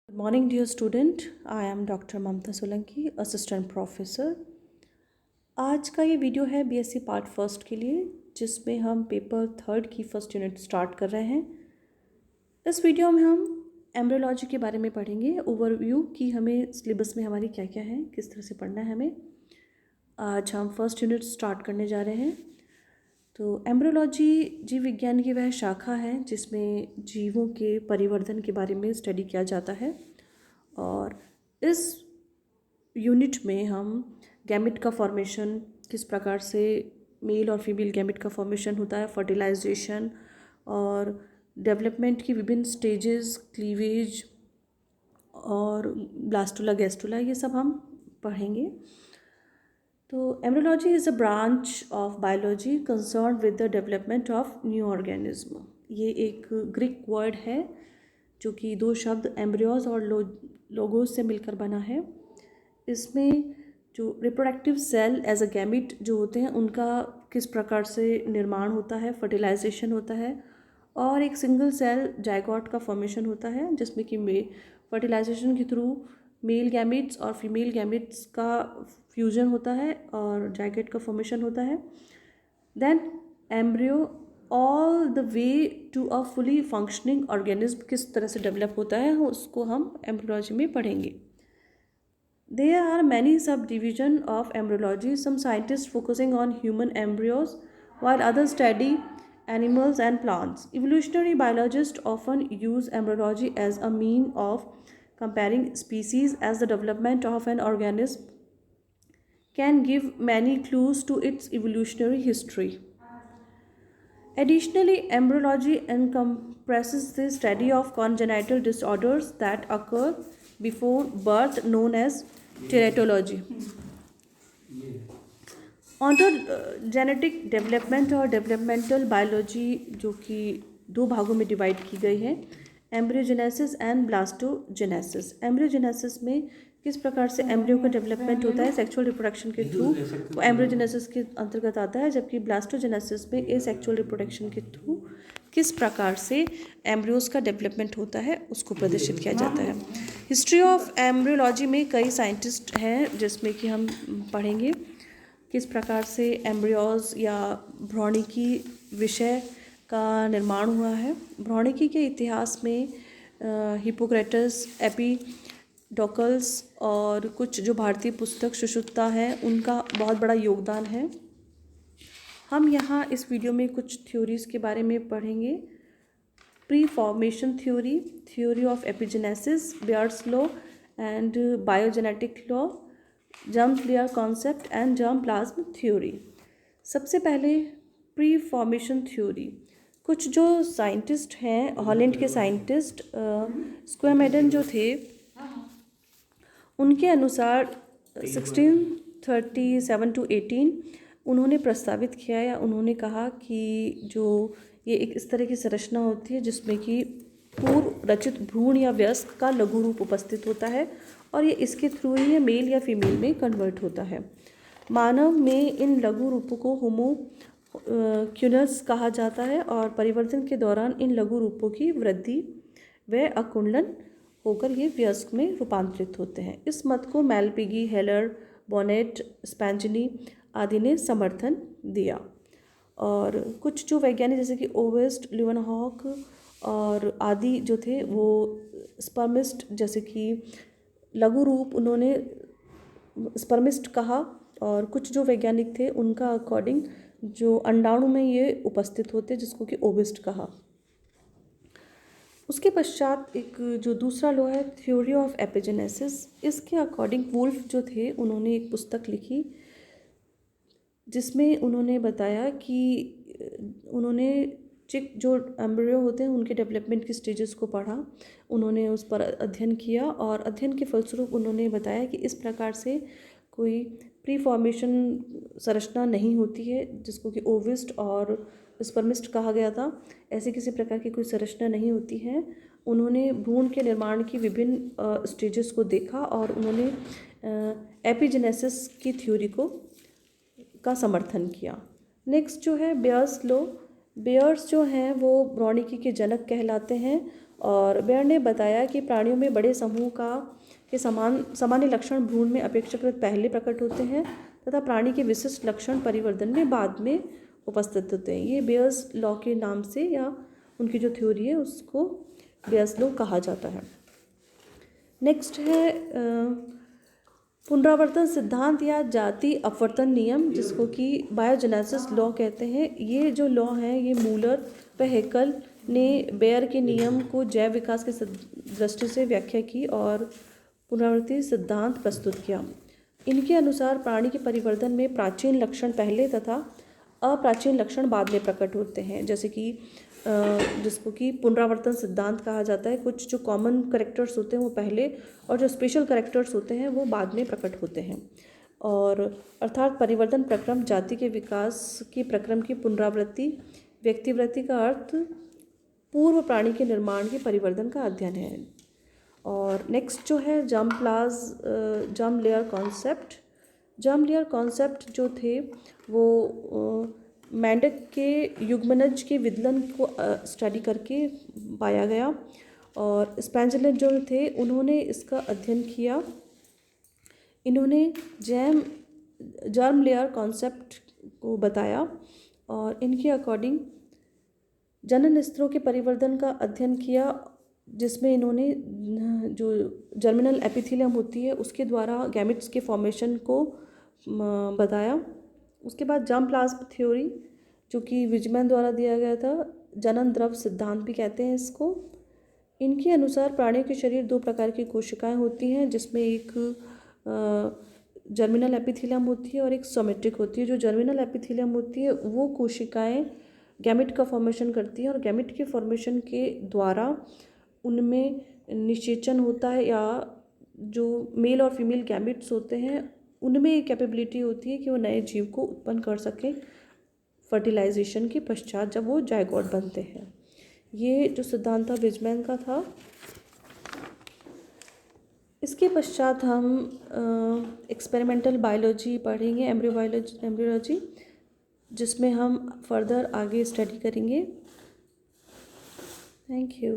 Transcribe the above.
Good morning, dear student. I am Dr. Mamta Solanki, Assistant Professor. आज का ये video है बीएससी पार्ट फर्स्ट के लिए, जिसमें हम पेपर थर्ड की फर्स्ट यूनिट स्टार्ट कर रहे हैं। इस वीडियो में हम एम्ब्रियोलॉजी के बारे में पढ़ेंगे, ओवरव्यू कि हमें सिलेबस में हमारी क्या क्या है, किस तरह से पढ़ना है हमें। आज हम फर्स्ट यूनिट स्टार्ट करने जा रहे हैं। तो एम्ब्रियोलॉजी जीव विज्ञान की वह शाखा है जिसमें जीवों के परिवर्धन के बारे में स्टडी किया जाता है। और इस यूनिट में हम गैमेट का फॉर्मेशन, किस प्रकार से मेल और फीमेल गैमेट का फॉर्मेशन होता है, फर्टिलाइजेशन और डेवलपमेंट की विभिन्न स्टेजेस, क्लीवेज और ब्लास्टुला गैस्टुला, ये सब हम पढ़ेंगे। तो embryology is a branch of biology concern with the development of new organism. ये एक ग्रीक वर्ड है जो कि दो शब्द एम्ब्रियोज और लोगोस से मिलकर बना है। इसमें जो reproductive cell as a gamete जो होते हैं उनका किस प्रकार से निर्माण होता है, फर्टिलाइजेशन होता है, और एक सिंगल सेल जायगोट का फॉर्मेशन होता है जिसमें कि फर्टिलाइजेशन के थ्रू मेल गैमेट्स और फीमेल गैमेट्स का फ्यूजन होता है और जायगोट का फॉर्मेशन होता है। Then embryo all the way to a fully functioning organism किस तरह से डेवलप होता है उसको हम एम्ब्रियोलॉजी में पढ़ेंगे। There are many subdivisions of embryology, some scientists focusing on human embryos, while others study animals and plants. Evolutionary biologists often use embryology as a mean of comparing species, as the development of an organism can give many clues to its evolutionary history. Additionally, embryology encompasses the study of congenital disorders that occur before birth, known as teratology. Ontogenetic development और developmental biology, जो कि दो भागों में divide की गई है, embryogenesis and ब्लास्टोजेनेसिस। Embryogenesis में किस प्रकार से एम्ब्रियो का डेवलपमेंट होता है सेक्सुअल रिप्रोडक्शन के थ्रू, वो एम्ब्रियोजेनेसिस के अंतर्गत आता है। जबकि ब्लास्टोजेनेसिस में एसेक्सुअल रिप्रोडक्शन के थ्रू किस प्रकार से एम्ब्रियोज का डेवलपमेंट होता है उसको प्रदर्शित किया जाता है। हिस्ट्री ऑफ एम्ब्रियोलॉजी में कई साइंटिस्ट हैं जिसमें कि हम पढ़ेंगे किस प्रकार से एम्ब्रियोज या भ्रूणिकी विषय का निर्माण हुआ है। भ्रूणिकी के इतिहास में हिप्पोक्रेटस, एपिडोकल्स और कुछ जो भारतीय पुस्तक सुश्रुता है उनका बहुत बड़ा योगदान है। हम यहाँ इस वीडियो में कुछ थ्योरीज के बारे में पढ़ेंगे। Preformation theory, theory of epigenesis, Baer's law and biogenetic law, germ layer concept and germ plasm theory. सबसे पहले प्री फॉर्मेशन थ्योरी। कुछ जो साइंटिस्ट हैं, हॉलैंड के साइंटिस्ट स्क्वेमेडन जो थे, उनके अनुसार 1637 टू 18 उन्होंने प्रस्तावित किया या उन्होंने कहा कि जो ये एक इस तरह की संरचना होती है जिसमें कि पूर्व रचित भ्रूण या वयस्क का लघु रूप उपस्थित होता है और ये इसके थ्रू ही मेल या फीमेल में कन्वर्ट होता है। मानव में इन लघु रूपों को होमो क्यूनस कहा जाता है और परिवर्तन के दौरान इन लघु रूपों की वृद्धि व अकुंडलन होकर ये वयस्क में रूपांतरित होते हैं। इस मत को मैलपिगी, हेलर, बोनेट, स्पैंजनी आदि ने समर्थन दिया। और कुछ जो वैज्ञानिक जैसे कि ओवेस्ट, ल्यूवेनहॉक और आदि जो थे वो स्पर्मिस्ट जैसे कि लघु रूप उन्होंने स्पर्मिस्ट कहा, और कुछ जो वैज्ञानिक थे उनका अकॉर्डिंग जो अंडाणु में ये उपस्थित होते जिसको कि ओविस्ट कहा। उसके पश्चात एक जो दूसरा लॉ है थ्योरी ऑफ एपिजेनेसिस, इसके अकॉर्डिंग वुल्फ जो थे उन्होंने एक पुस्तक लिखी जिसमें उन्होंने बताया कि उन्होंने चिक जो एम्ब्रियो होते हैं उनके डेवलपमेंट की स्टेजेस को पढ़ा, उन्होंने उस पर अध्ययन किया और अध्ययन के फलस्वरूप उन्होंने बताया कि इस प्रकार से कोई प्री फॉर्मेशन संरचना नहीं होती है जिसको कि ओविस्ट और स्पर्मिस्ट कहा गया था। ऐसे किसी प्रकार की कोई संरचना नहीं होती है। उन्होंने भ्रूण के निर्माण की विभिन्न स्टेजेस को देखा और उन्होंने एपिजेनेसिस की थ्योरी का समर्थन किया। नेक्स्ट जो है बेयर्स लॉ। बेयर्स जो हैं वो भ्रूणिकी के जनक कहलाते हैं और बेयर ने बताया कि प्राणियों में बड़े समूह के सामान्य लक्षण भ्रूण में अपेक्षाकृत पहले प्रकट होते हैं तथा प्राणी के विशिष्ट लक्षण परिवर्तन में बाद में उपस्थित होते हैं। ये बेयर्स लॉ के नाम से या उनकी जो थ्योरी है उसको बेयर्स लॉ कहा जाता है। नेक्स्ट है पुनरावर्तन सिद्धांत या जाति अपवर्तन नियम, जिसको कि बायोजेनेसिस लॉ कहते हैं। ये जो लॉ है ये मूलर व हैकल ने बेयर के नियम को जैव विकास के दृष्टि से व्याख्या की और पुनरावर्ती सिद्धांत प्रस्तुत किया। इनके अनुसार प्राणी के परिवर्तन में प्राचीन लक्षण पहले तथा अप्राचीन लक्षण बाद में प्रकट होते हैं, जैसे कि जिसको कि पुनरावर्तन सिद्धांत कहा जाता है। कुछ जो कॉमन करेक्टर्स होते हैं वो पहले और जो स्पेशल करेक्टर्स होते हैं वो बाद में प्रकट होते हैं। और अर्थात परिवर्तन प्रक्रम जाति के विकास के प्रक्रम की पुनरावृत्ति, व्यक्तिवृत्ति का अर्थ पूर्व प्राणी के निर्माण के परिवर्तन का अध्ययन है। और नेक्स्ट जो है germ layer concept. Germ layer concept जो थे वो मेंडेक के युग्मनज के विदलन को स्टडी करके पाया गया और स्पेंजलेट जो थे उन्होंने इसका अध्ययन किया। इन्होंने जर्म लेयर कॉन्सेप्ट को बताया और इनके अकॉर्डिंग जनन स्तरों के परिवर्तन का अध्ययन किया, जिसमें इन्होंने जो जर्मिनल एपिथेलियम होती है उसके द्वारा गैमेट्स के फॉर्मेशन को बताया। उसके बाद जर्म प्लाज्म थ्योरी जो कि विजमैन द्वारा दिया गया था, जनन द्रव सिद्धांत भी कहते हैं इसको। इनके अनुसार प्राणियों के शरीर दो प्रकार की कोशिकाएं होती हैं, जिसमें एक जर्मिनल एपिथेलियम होती है और एक सोमेटिक होती है। जो जर्मिनल एपिथेलियम होती है वो कोशिकाएं गैमेट का फॉर्मेशन करती हैं और गैमेट के फॉर्मेशन के द्वारा उनमें निषेचन होता है या जो मेल और फीमेल गैमेट्स होते हैं उनमें एक कैपेबिलिटी होती है कि वो नए जीव को उत्पन्न कर सकें फर्टिलाइजेशन के पश्चात जब वो जायगोट बनते हैं। ये जो सिद्धांत था विजमैन का था। इसके पश्चात हम एक्सपेरिमेंटल बायोलॉजी पढ़ेंगे, एम्ब्रियोलॉजी, जिसमें हम फर्दर आगे स्टडी करेंगे। Thank you.